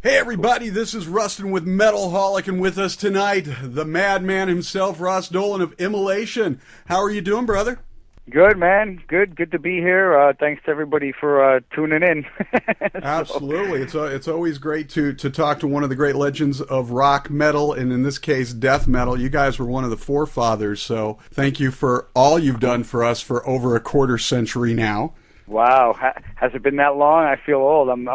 Hey everybody, this is Rustin with Metalholic, and with us tonight, the madman himself, Ross Dolan of Immolation. How are you doing, brother? Good, man. Good to be here. Thanks to everybody for tuning in. Absolutely. It's always great to talk to one of the great legends of rock metal, and in this case, death metal. You guys were one of the forefathers, so thank you for all you've done for us for over a quarter century now. Wow, has it been that long? I feel old. I'm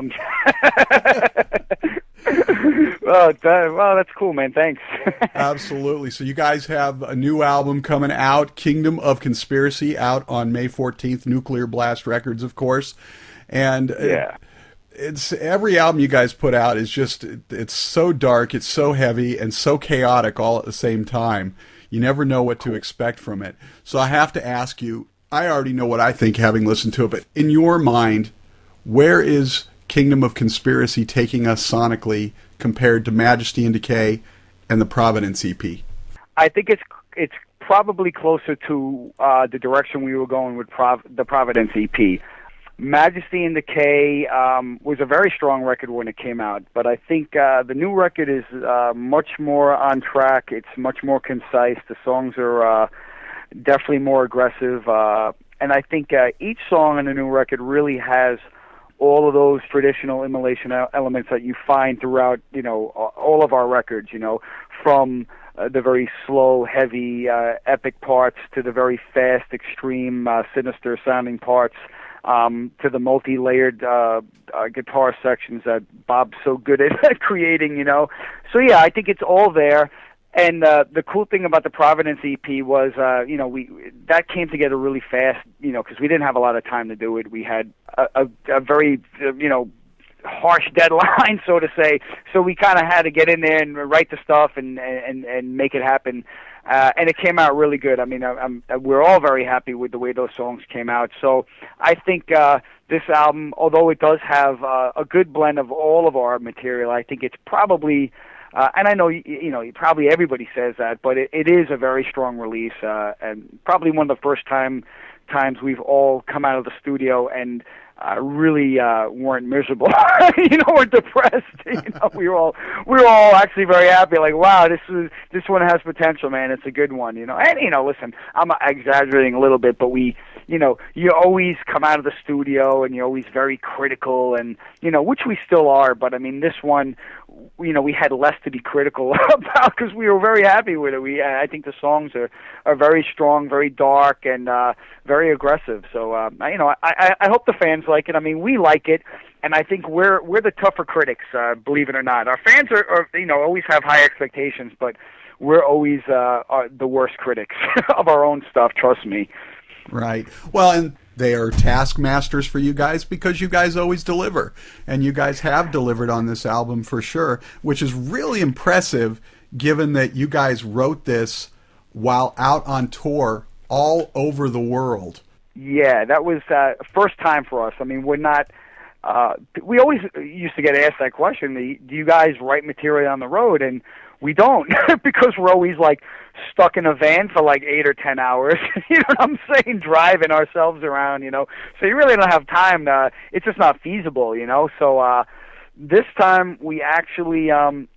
well, that's cool, man. Thanks. Absolutely. So you guys have a new album coming out, Kingdom of Conspiracy, out on May 14th, Nuclear Blast Records, of course. And yeah, it's every album you guys put out is just, it's so dark, it's so heavy, and so chaotic all at the same time. You never know what to expect from it. So I have to ask you, I already know what I think having listened to it, but in your mind, where is Kingdom of Conspiracy taking us sonically compared to Majesty and Decay and the Providence EP? I think it's probably closer to the direction we were going with the Providence EP. Majesty and Decay was a very strong record when it came out, but I think the new record is much more on track. It's much more concise. The songs are definitely more aggressive, and I think each song on the new record really has all of those traditional Immolation elements that you find throughout, all of our records, from the very slow, heavy, epic parts to the very fast, extreme, sinister sounding parts, to the multi-layered guitar sections that Bob's so good at creating, So yeah, I think it's all there. And the cool thing about the Providence EP was, that came together really fast, because we didn't have a lot of time to do it. We had a very, harsh deadline, so to say. So we kind of had to get in there and write the stuff and make it happen. And it came out really good. I mean, we're all very happy with the way those songs came out. So I think this album, although it does have a good blend of all of our material, I think it's probably... and I know, probably everybody says that, but it is a very strong release, and probably one of the first times we've all come out of the studio and really weren't miserable, or depressed. We were all actually very happy. Like, wow, this one has potential, man. It's a good one, And listen, I'm exaggerating a little bit, but you always come out of the studio and you're always very critical, and which we still are. But I mean, this one, we had less to be critical about because we were very happy with it. I think the songs are very strong, very dark, and very aggressive. So I hope the fans like it. I mean, we like it, and I think we're the tougher critics, believe it or not. Our fans are always have high expectations, but we're always the worst critics of our own stuff. Trust me. Right. Well, and they are taskmasters for you guys because you guys always deliver. And you guys have delivered on this album for sure, which is really impressive given that you guys wrote this while out on tour all over the world. Yeah, that was first time for us. I mean, we're not... we always used to get asked that question, do you guys write material on the road? And we don't, because we're always like stuck in a van for like 8 or 10 hours, you know what I'm saying, driving ourselves around, so you really don't have time it's just not feasible, so this time we actually and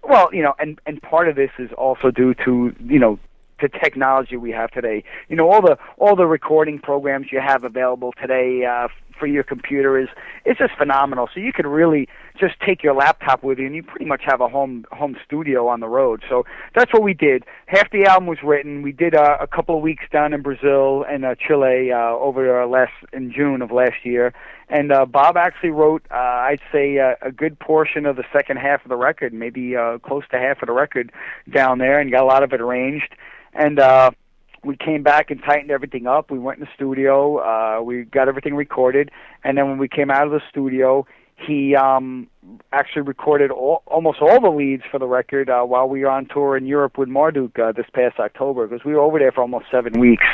part of this is also due to the technology we have today. All the recording programs you have available today for your computer it's just phenomenal. So you could really just take your laptop with you, and you pretty much have a home studio on the road. So that's what we did. Half the album was written. We did a couple of weeks down in Brazil and Chile in June of last year. And Bob actually wrote, I'd say, a good portion of the second half of the record, maybe close to half of the record down there, and got a lot of it arranged. And we came back and tightened everything up. We went in the studio. We got everything recorded. And then when we came out of the studio, he actually recorded almost all the leads for the record while we were on tour in Europe with Marduk this past October, because we were over there for almost 7 weeks.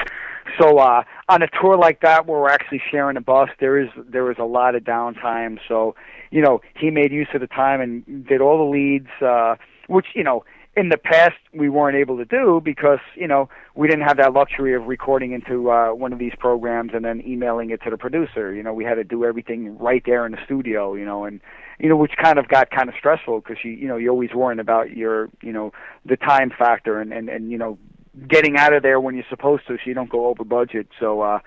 So on a tour like that where we're actually sharing a bus, there is a lot of downtime. So, he made use of the time and did all the leads, which, in the past we weren't able to do because, we didn't have that luxury of recording into one of these programs and then emailing it to the producer. We had to do everything right there in the studio, which kind of got kind of stressful because you're always worrying about your, the time factor and getting out of there when you're supposed to, so you don't go over budget. So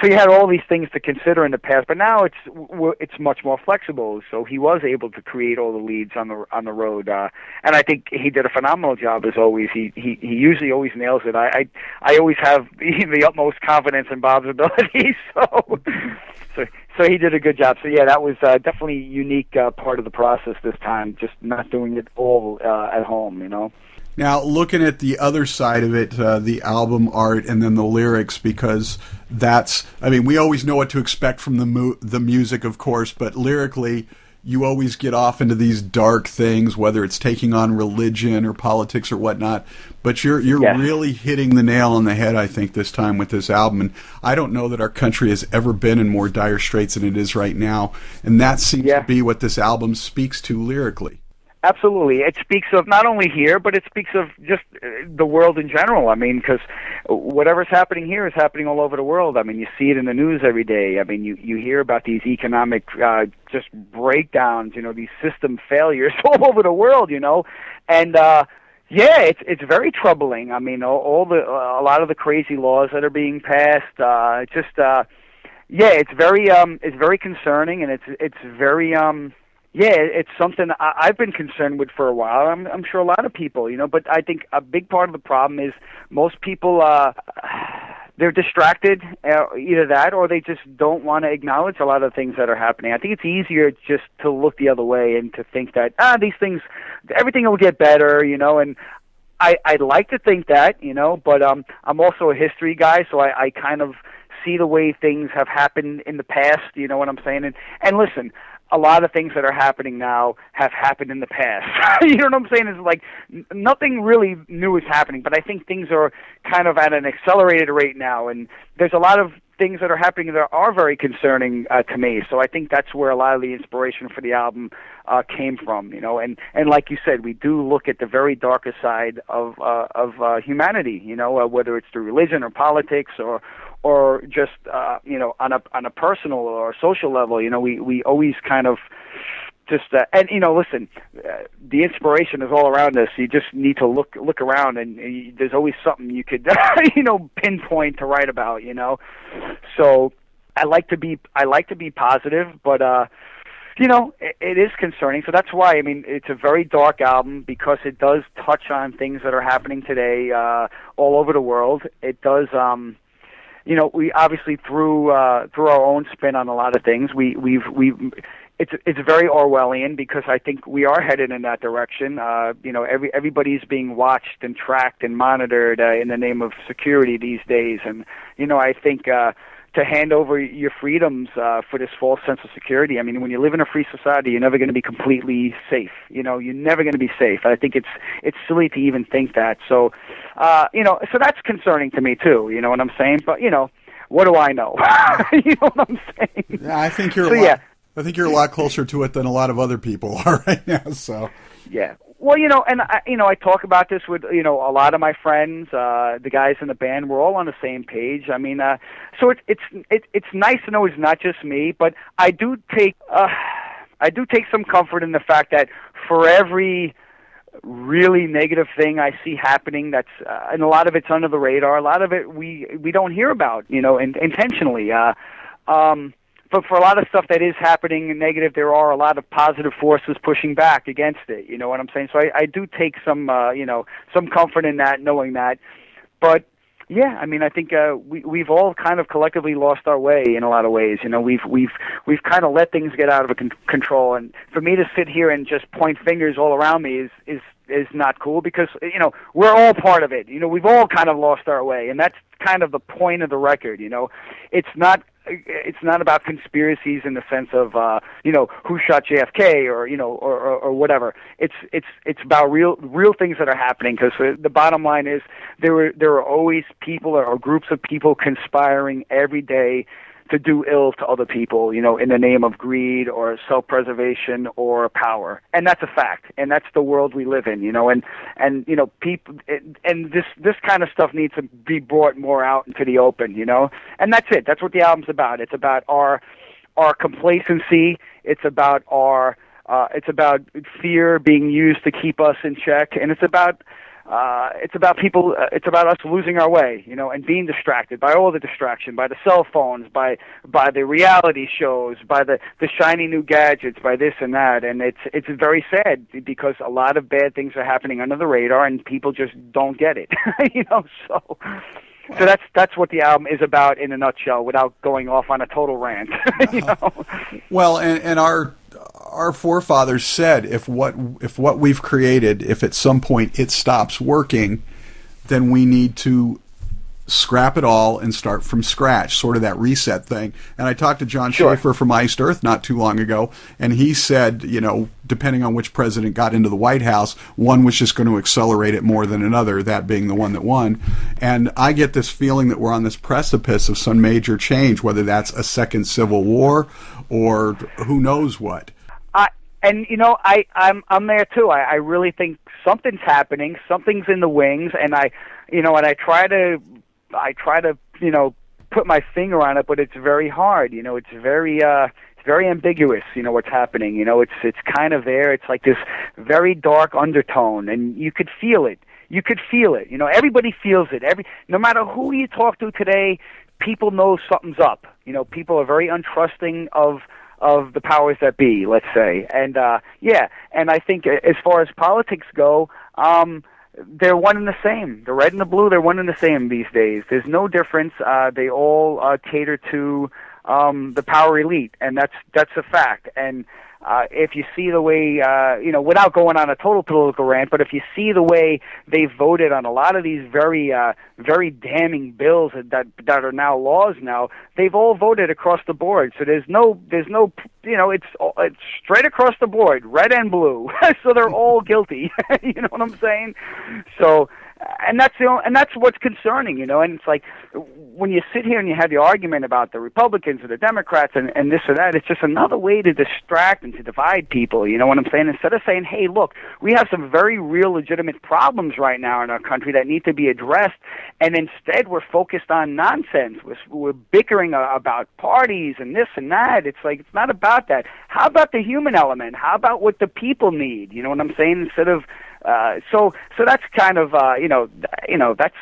you had all these things to consider in the past, but now it's much more flexible. So he was able to create all the leads on the road, and I think he did a phenomenal job as always. He usually always nails it. I always have the utmost confidence in Bob's ability. So he did a good job. So yeah, that was definitely a unique part of the process this time. Just not doing it all at home, Now, looking at the other side of it, the album art and then the lyrics, because we always know what to expect from the music, of course, but lyrically, you always get off into these dark things, whether it's taking on religion or politics or whatnot. But you're really hitting the nail on the head, I think, this time with this album. And I don't know that our country has ever been in more dire straits than it is right now. And that seems to be what this album speaks to lyrically. Absolutely. It speaks of not only here, but it speaks of just the world in general. I mean, because whatever's happening here is happening all over the world. I mean, you see it in the news every day. I mean, you hear about these economic just breakdowns, these system failures all over the world, and it's very troubling. I mean, a lot of the crazy laws that are being passed, it's very concerning, and it's very it's something I've been concerned with for a while. I'm sure a lot of people, but I think a big part of the problem is most people, they're distracted, either that or they just don't want to acknowledge a lot of things that are happening. I think it's easier just to look the other way and to think that, these things, everything will get better, and I'd like to think that, but I'm also a history guy, so I kind of see the way things have happened in the past, you know what I'm saying? And listen, a lot of things that are happening now have happened in the past. You know what I'm saying? It's like nothing really new is happening, but I think things are kind of at an accelerated rate now, and there's a lot of things that are happening that are very concerning to me. So I think that's where a lot of the inspiration for the album came from, and like you said, we do look at the very darkest side of humanity, whether it's through religion or politics or just on a personal or social level. We always kind of just listen, the inspiration is all around us. You just need to look around, and there's always something you could pinpoint to write about. So I like to be positive, but it is concerning. So that's why, it's a very dark album because it does touch on things that are happening today all over the world. It does. We obviously threw our own spin on a lot of things. It's very Orwellian because I think we are headed in that direction. Everybody's being watched and tracked and monitored in the name of security these days, and I think to hand over your freedoms for this false sense of security. When you live in a free society, you're never going to be completely safe. You're never going to be safe. I think it's silly to even think that. So, so that's concerning to me too. You know what I'm saying? But what do I know? You know what I'm saying? Yeah, I think you're. I think you're a lot closer to it than a lot of other people are right now. So. Yeah. Well, and I talk about this with a lot of my friends, the guys in the band. We're all on the same page. So it's nice to know it's not just me, but I do take some comfort in the fact that for every really negative thing I see happening, and a lot of it's under the radar. A lot of it we don't hear about, intentionally. But for a lot of stuff that is happening negative, there are a lot of positive forces pushing back against it. You know what I'm saying? So I do take some comfort in that, knowing that. But yeah, I think we've all kind of collectively lost our way in a lot of ways. We've kind of let things get out of control, and for me to sit here and just point fingers all around me is not cool because we're all part of it. We've all kind of lost our way, and that's kind of the point of the record. It's not about conspiracies in the sense of who shot JFK or whatever. It's about real things that are happening, because the bottom line is there are always people or groups of people conspiring every day to do ill to other people, in the name of greed or self-preservation or power. And that's a fact. And that's the world we live in, and people, and this kind of stuff needs to be brought more out into the open, and that's it. That's what the album's about. It's about our complacency. It's about our It's about fear being used to keep us in check, and it's about people. It's about us losing our way, and being distracted by all the distraction, by the cell phones, by the reality shows, by the shiny new gadgets, by this and that. And it's very sad because a lot of bad things are happening under the radar, and people just don't get it. So. So that's what the album is about in a nutshell, without going off on a total rant. Well, and our forefathers said if what we've created, if at some point it stops working, then we need to scrap it all and start from scratch, sort of that reset thing. And I talked to John Schaefer from Iced Earth not too long ago, and he said, depending on which president got into the White House, one was just going to accelerate it more than another, that being the one that won. And I get this feeling that we're on this precipice of some major change, whether that's a second civil war or who knows what. I'm there too. I really think something's happening, something's in the wings, and I try to put my finger on it, but it's very hard. It's very ambiguous. What's happening. It's kind of there. It's like this very dark undertone, and you could feel it. Everybody feels it. No matter who you talk to today, people know something's up. People are very untrusting of the powers that be, let's say. And and I think as far as politics go, they're one and the same. The red and the blue, they're one and the same these days. There's no difference. They all cater to the power elite, and that's a fact. And if you see the way, without going on a total political rant, but if you see the way they voted on a lot of these very, very damning bills that are now laws now, they've all voted across the board. So there's no, it's straight across the board, red and blue. So they're all guilty. You know what I'm saying? So. And that's what's concerning, and it's like when you sit here and you have the argument about the Republicans or the Democrats and this or that, it's just another way to distract and to divide people, you know what I'm saying? Instead of saying, hey, look, we have some very real legitimate problems right now in our country that need to be addressed, and instead we're focused on nonsense. We're bickering about parties and this and that. It's like, it's not about that. How about the human element? How about what the people need? You know what I'm saying? Instead of so that's kind of that's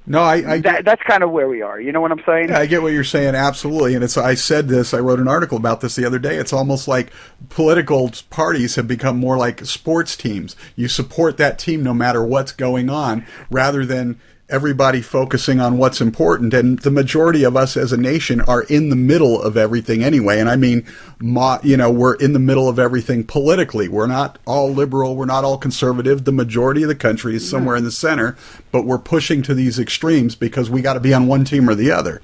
that's kind of where we are. You know what I'm saying? Yeah, I get what you're saying, absolutely. And I wrote an article about this the other day. It's almost like political parties have become more like sports teams. You support that team no matter what's going on, rather than everybody focusing on what's important. And the majority of us as a nation are in the middle of everything anyway. And I mean, we're in the middle of everything politically. We're not all liberal. We're not all conservative. The majority of the country is somewhere in the center, but we're pushing to these extremes because we got to be on one team or the other.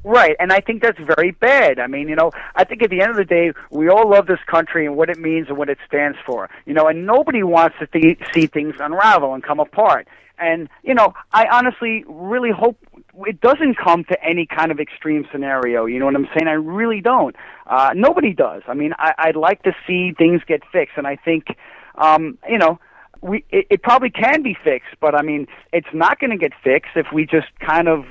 Right, and I think that's very bad. I mean, I think at the end of the day, we all love this country and what it means and what it stands for. And nobody wants to see things unravel and come apart. And, I honestly really hope it doesn't come to any kind of extreme scenario. You know what I'm saying? I really don't. Nobody does. I mean, I'd like to see things get fixed, and I think, it probably can be fixed, but I mean, it's not going to get fixed if we just kind of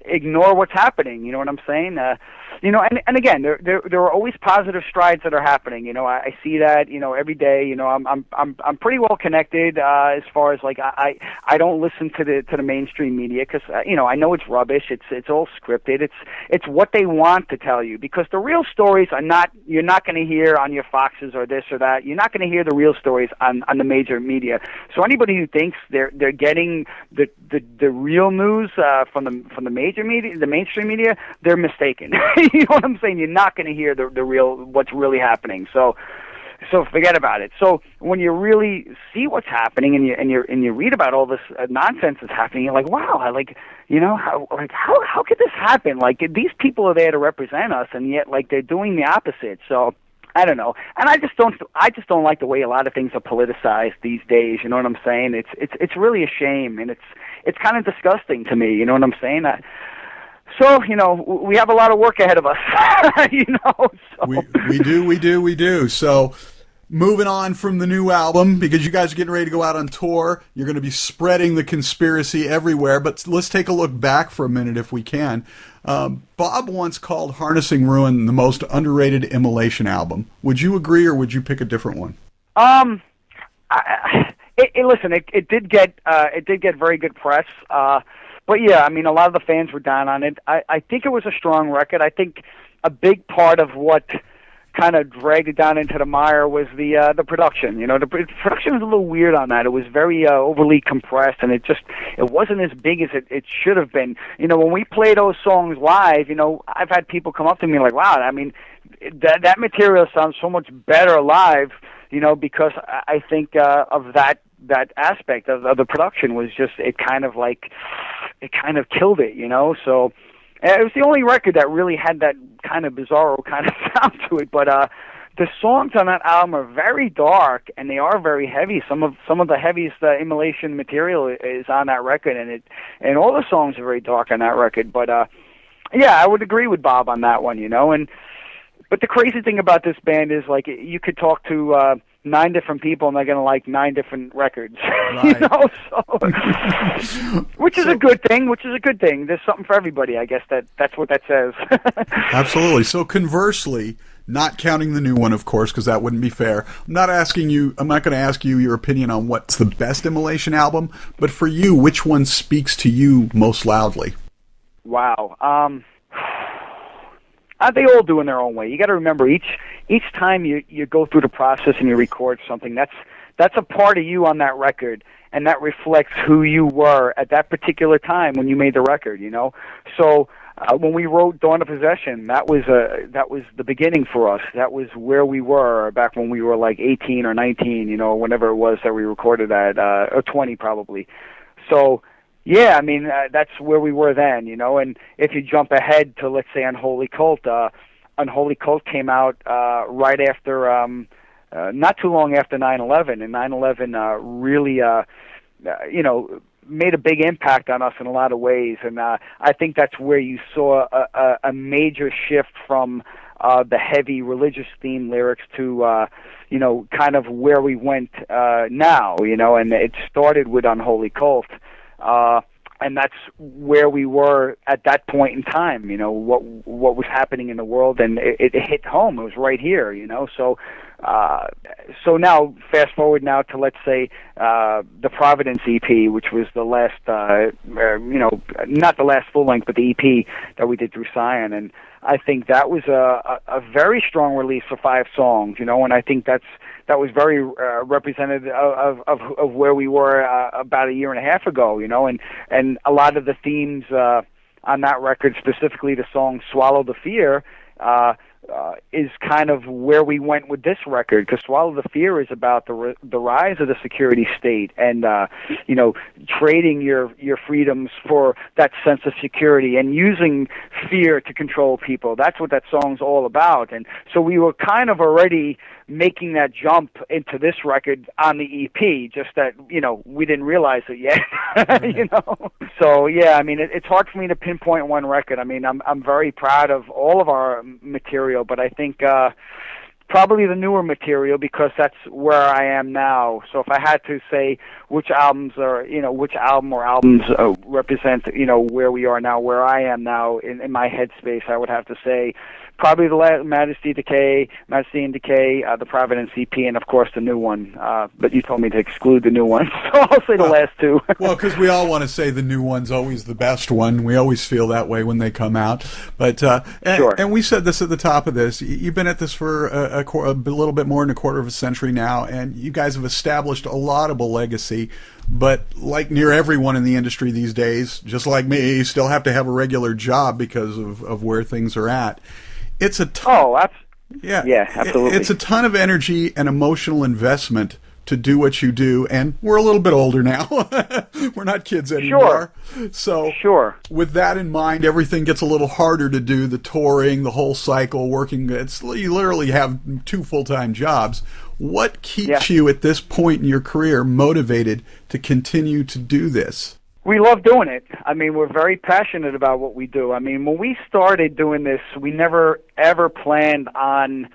ignore what's happening. You know what I'm saying? And again, there are always positive strides that are happening. I see that every day. I'm pretty well connected as far as like I don't listen to the mainstream media because I know it's rubbish. It's all scripted. It's what they want to tell you, because the real stories you're not going to hear on your Foxes or this or that. You're not going to hear the real stories on the major media. So anybody who thinks they're getting the real news from the major media, the mainstream media, they're mistaken. You know what I'm saying? You're not going to hear the real what's really happening. So forget about it. So when you really see what's happening and you read about all this nonsense that's happening, you're like, wow, how could this happen? Like, these people are there to represent us, and yet like they're doing the opposite. So I don't know, and I just don't like the way a lot of things are politicized these days. You know what I'm saying? It's really a shame, and it's kind of disgusting to me. You know what I'm saying? So, we have a lot of work ahead of us. So. We do. So, Moving on from the new album, because you guys are getting ready to go out on tour. You're going to be spreading the conspiracy everywhere. But let's take a look back for a minute if we can. Bob once called Harnessing Ruin the most underrated Immolation album. Would you agree, or would you pick a different one? Listen, it did get very good press. But yeah, I mean, a lot of the fans were down on it. I think it was a strong record. I think a big part of what kind of dragged it down into the mire was the production. You know, the production was a little weird on that. It was very overly compressed, and it wasn't as big as it should have been. You know, when we play those songs live, you know, I've had people come up to me like, "Wow, I mean, that material sounds so much better live." You know, because I think of that aspect of the production was just it kind of killed it. You know, so. It was the only record that really had that kind of bizarro kind of sound to it, but the songs on that album are very dark and they are very heavy. Some of the heaviest Immolation material is on that record, and all the songs are very dark on that record. But yeah, I would agree with Bob on that one, you know. But the crazy thing about this band is, like, you could talk to 9 different people and they're going to like 9 different records. Right. You know, so, which is a good thing. There's something for everybody, I guess. That's what that says. Absolutely. So conversely, not counting the new one, of course, because that wouldn't be fair. I'm not going to ask you your opinion on what's the best Immolation album, but for you, which one speaks to you most loudly? Wow. They all do in their own way. You got to remember, each time you go through the process and you record something, that's a part of you on that record, and that reflects who you were at that particular time when you made the record. You know, so when we wrote "Dawn of Possession," that was the beginning for us. That was where we were back when we were like 18 or 19. You know, whenever it was that we recorded that, or 20 probably. So. Yeah, I mean, that's where we were then, you know, and if you jump ahead to, let's say, Unholy Cult came out right after, not too long after 9/11, and 9/11 really, you know, made a big impact on us in a lot of ways, and I think that's where you saw a major shift from the heavy religious theme lyrics to, you know, kind of where we went now, you know, and it started with Unholy Cult. And that's where we were at that point in time, you know, what was happening in the world, and it hit home. It was right here, you know. So now, fast forward now to, let's say, the Providence EP, which was the last, you know, not the last full length, but the EP that we did through Scion, and I think that was a very strong release for 5 songs, you know, and I think that was very representative of where we were about a year and a half ago, you know, and a lot of the themes on that record, specifically the song "Swallow the Fear," is kind of where we went with this record, because "Swallow the Fear" is about the rise of the security state and you know, trading your freedoms for that sense of security and using fear to control people. That's what that song's all about. And so we were kind of already making that jump into this record on the EP, just that, you know, we didn't realize it yet. You know, so yeah, I mean, it's hard for me to pinpoint one record. I mean, I'm very proud of all of our material, but I think probably the newer material, because that's where I am now. So if I had to say which album or albums represent, you know, where we are now, where I am now in my headspace, I would have to say probably the last Majesty and Decay, the Providence EP, and of course the new one. But you told me to exclude the new one, so I'll say the last 2. Well, because we all want to say the new one's always the best one. We always feel that way when they come out. But sure. And we said this at the top of this. You've been at this for a little bit more than a quarter of a century now, and you guys have established a laudable legacy. But like near everyone in the industry these days, just like me, you still have to have a regular job because of where things are at. It's a ton, yeah, absolutely. It's a ton of energy and emotional investment to do what you do, and we're a little bit older now. We're not kids anymore. Sure. So sure. With that in mind, everything gets a little harder to do, the touring, the whole cycle, working. You literally have 2 full-time jobs. What keeps you at this point in your career motivated to continue to do this? We love doing it. I mean, we're very passionate about what we do. I mean, when we started doing this, we never, ever planned on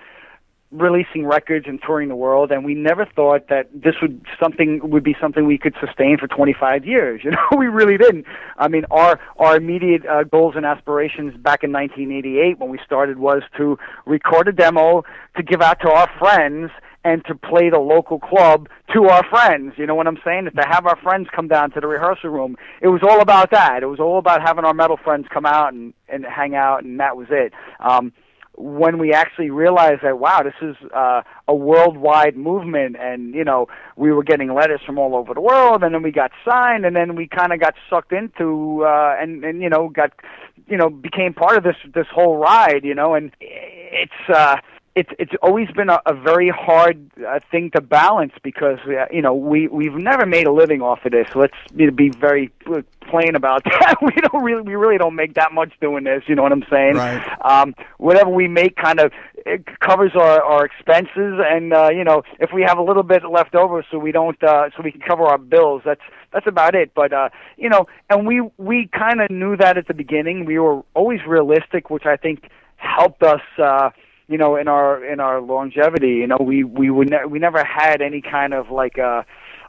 releasing records and touring the world, and we never thought that this would be something we could sustain for 25 years. We really didn't. I mean, our immediate goals and aspirations back in 1988 when we started was to record a demo, to give out to our friends, and to play the local club to our friends. You know what I'm saying? To have our friends come down to the rehearsal room. It was all about that. It was all about having our metal friends come out and hang out, and that was it. When we actually realized that, wow, this is a worldwide movement, and we were getting letters from all over the world, and then we got signed, and then we kind of got sucked into and got became part of this whole ride, and it's always been a very hard thing to balance because we've never made a living off of this. Let's be very plain about that. We really don't make that much doing this. You know what I'm saying? Right. Whatever we make kind of it covers our expenses, and if we have a little bit left over, so we don't so we can cover our bills. That's about it. But and we kind of knew that at the beginning. We were always realistic, which I think helped us. In our longevity, we never had any kind of like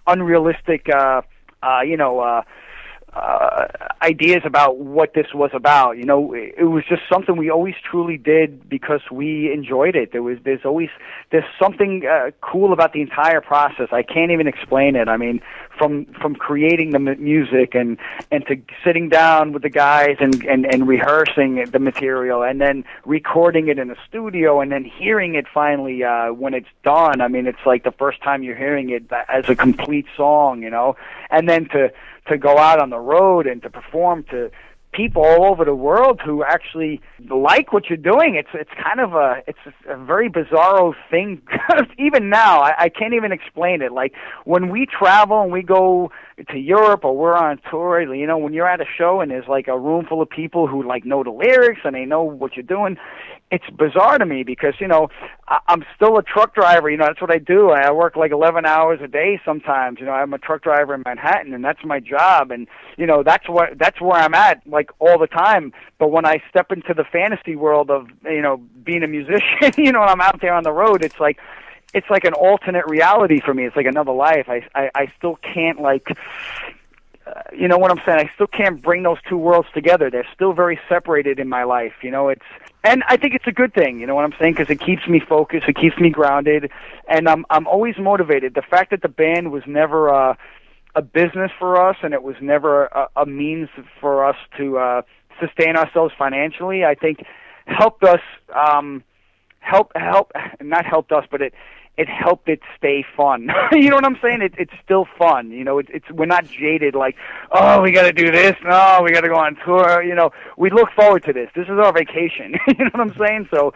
unrealistic, ideas about what this was about. It was just something we always truly did because we enjoyed it. There's something cool about the entire process. I can't even explain it. I mean, from creating the music and to sitting down with the guys and rehearsing the material and then recording it in the studio and then hearing it finally when it's done. I mean, it's like the first time you're hearing it as a complete song, and then to go out on the road and to perform to people all over the world who actually like what you're doing. It's kind of a very bizarro thing. Even now, I can't even explain it. Like when we travel and we go to Europe or we're on tour, when you're at a show and there's like a room full of people who like know the lyrics and they know what you're doing, it's bizarre to me because, I'm still a truck driver. That's what I do. I work like 11 hours a day sometimes. I'm a truck driver in Manhattan, and that's my job. And, that's where I'm at, like, all the time. But when I step into the fantasy world of, being a musician, and I'm out there on the road, it's like an alternate reality for me. It's like another life. I still can't, like... you know what I'm saying? I still can't bring those two worlds together. They're still very separated in my life. And I think it's a good thing. You know what I'm saying? Because it keeps me focused, it keeps me grounded, and I'm always motivated. The fact that the band was never a business for us, and it was never a means for us to sustain ourselves financially, I think helped us. Not helped us, but it helped it stay fun. You know what I'm saying? It's still fun. We're not jaded like, oh, we got to do this. No, we got to go on tour. We look forward to this. This is our vacation. You know what I'm saying? So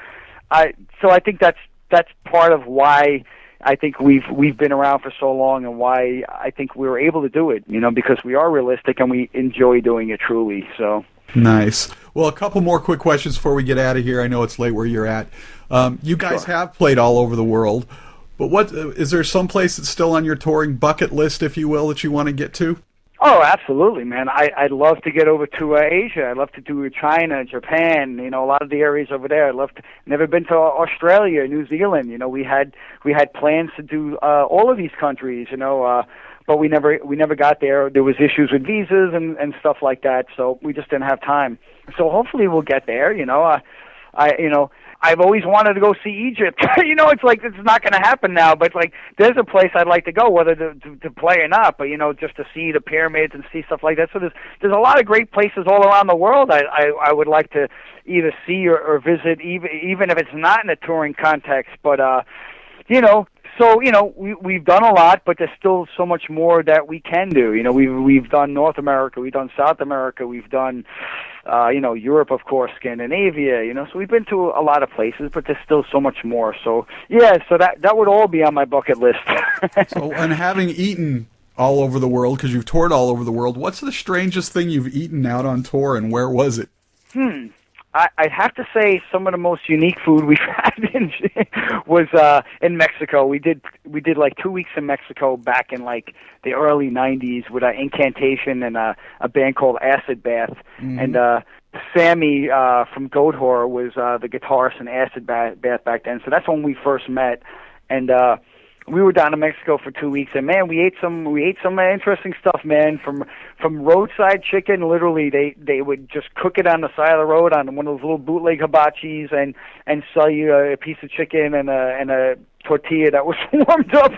I think that's part of why I think we've been around for so long and why I think we were able to do it. Because we are realistic and we enjoy doing it truly. So. Nice. Well, a couple more quick questions before we get out of here. I know it's late where you're at. You guys have played all over the world, but is there some place that's still on your touring bucket list, if you will, that you want to get to? Oh, absolutely, man. I'd love to get over to Asia. I'd love to do China, Japan, a lot of the areas over there. Never been to Australia, New Zealand. We had plans to do all of these countries, but we never got there. There was issues with visas and stuff like that, so we just didn't have time. So hopefully we'll get there. I've always wanted to go see Egypt. It's like it's not going to happen now, but like there's a place I'd like to go, whether to play or not. But just to see the pyramids and see stuff like that. So there's a lot of great places all around the world I would like to either see or visit, even if it's not in a touring context. But So we've done a lot, but there's still so much more that we can do. We've done North America, we've done South America, we've done Europe, of course, Scandinavia. So we've been to a lot of places, but there's still so much more. So so that would all be on my bucket list. So, and having eaten all over the world, because you've toured all over the world, what's the strangest thing you've eaten out on tour, and where was it? I'd have to say some of the most unique food we've had was in Mexico. We did like 2 weeks in Mexico back in like the early '90s with Incantation and a band called Acid Bath, and Sammy from Goat Horror was the guitarist in Acid Bath back then. So that's when we first met, and we were down in Mexico for 2 weeks, and man, we ate some interesting stuff, man. From roadside chicken, literally they would just cook it on the side of the road on one of those little bootleg hibachis, and sell you a piece of chicken and a tortilla that was warmed up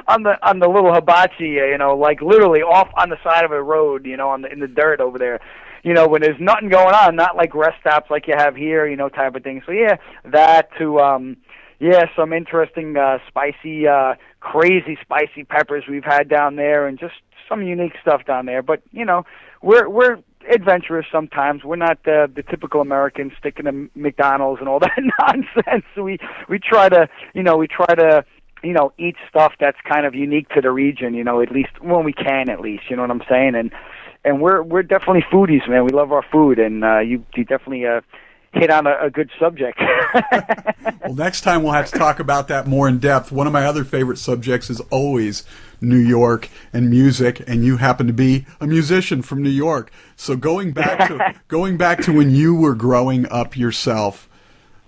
on the little hibachi, like literally off on the side of a road, in the dirt over there. When there's nothing going on, not like rest stops like you have here, type of thing. So yeah, that to some interesting spicy, crazy spicy peppers we've had down there, and just some unique stuff down there. But we're adventurous sometimes. We're not the typical Americans sticking to McDonald's and all that nonsense. We try to eat stuff that's kind of unique to the region. At least when we can, at least. You know what I'm saying? And we're definitely foodies, man. We love our food, and you definitely hit on a good subject. Well, next time we'll have to talk about that more in depth. One of my other favorite subjects is always New York and music, and you happen to be a musician from New York. So going back to when you were growing up yourself,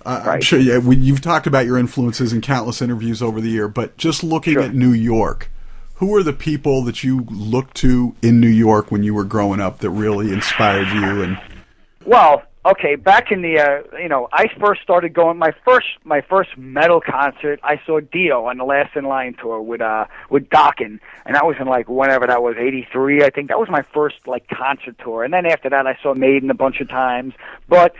right. I'm sure you've talked about your influences in countless interviews over the year, but just looking at New York, who are the people that you looked to in New York when you were growing up that really inspired you? And well, okay, back in the I first started going my first metal concert. I saw Dio on the Last in Line tour with Dokken, and that was in like whenever that was, '83. I think that was my first like concert tour. And then after that, I saw Maiden a bunch of times. But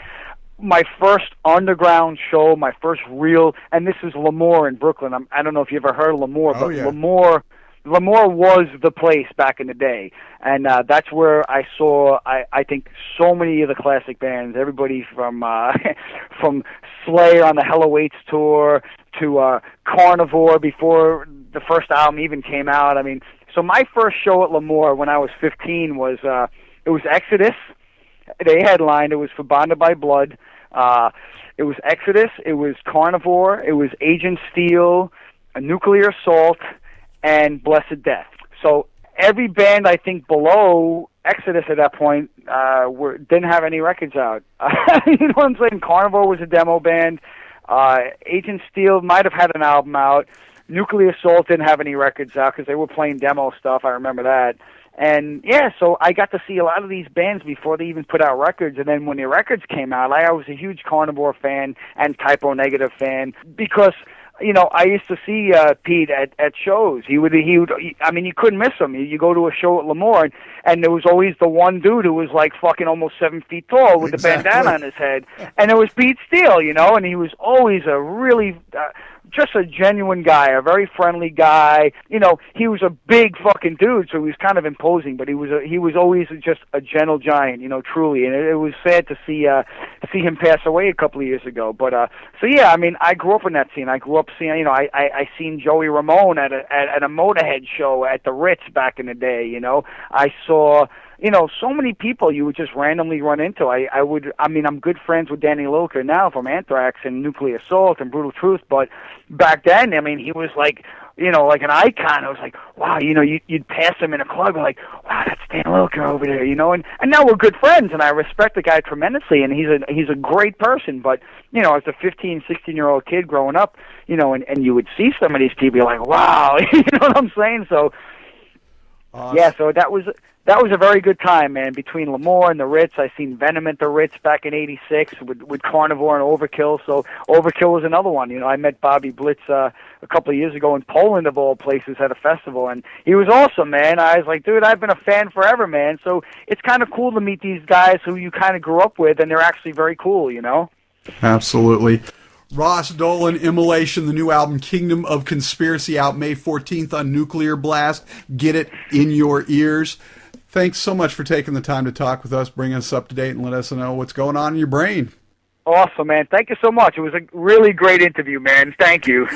my first underground show, my first real, and this is Lemoore in Brooklyn. I don't know if you ever heard of Lemoore, but yeah. Lemoore was the place back in the day, and that's where I saw I think so many of the classic bands, everybody from from Slayer on the Hell Awaits tour to Carnivore before the first album even came out. I mean, so my first show at Lemoore when I was 15 was it was Exodus. They headlined. It was for Bonded by Blood. It was Exodus. It was Carnivore. It was Agent Steel, Nuclear Assault, and Blessed Death. So every band I think below Exodus at that point didn't have any records out. You know what I'm saying? Carnivore was a demo band. Agent Steel might have had an album out. Nuclear Assault didn't have any records out because they were playing demo stuff. I remember that. And yeah, so I got to see a lot of these bands before they even put out records. And then when the records came out, I was a huge Carnivore fan and Typo Negative fan because I used to see Pete at shows. He would. I mean, you couldn't miss him. You go to a show at Lemoore, and there was always the one dude who was like fucking almost 7 feet tall with the bandana on his head, and it was Pete Steele, and he was always a really just a genuine guy, a very friendly guy. He was a big fucking dude, so he was kind of imposing, but he was always just a gentle giant, truly. And it was sad to see him pass away a couple of years ago. But so yeah, I mean, I grew up in that scene. I grew up seeing, I seen Joey Ramone at a Motorhead show at the Ritz back in the day. I saw. So many people you would just randomly run into. I'm good friends with Danny Lilker now from Anthrax and Nuclear Assault and Brutal Truth, but back then, I mean, he was like, like an icon. I was like, wow, you'd pass him in a club, like, wow, that's Dan Lilker over there, and now we're good friends, and I respect the guy tremendously, and he's a great person, but, as a 15, 16-year-old kid growing up, and you would see some of these people, you're like, wow, you know what I'm saying? So, yeah, so that was a very good time, man. Between Lemoore and the Ritz, I seen Venom at the Ritz back in '86 with Carnivore and Overkill. So Overkill was another one. I met Bobby Blitz a couple of years ago in Poland, of all places, at a festival, and he was awesome, man. I was like, dude, I've been a fan forever, man. So it's kind of cool to meet these guys who you kind of grew up with, and they're actually very cool, Absolutely. Ross Dolan, Immolation, the new album Kingdom of Conspiracy, out May 14th on Nuclear Blast. Get it in your ears. Thanks so much for taking the time to talk with us, bring us up to date, and let us know what's going on in your brain. Awesome, man. Thank you so much. It was a really great interview, man. Thank you.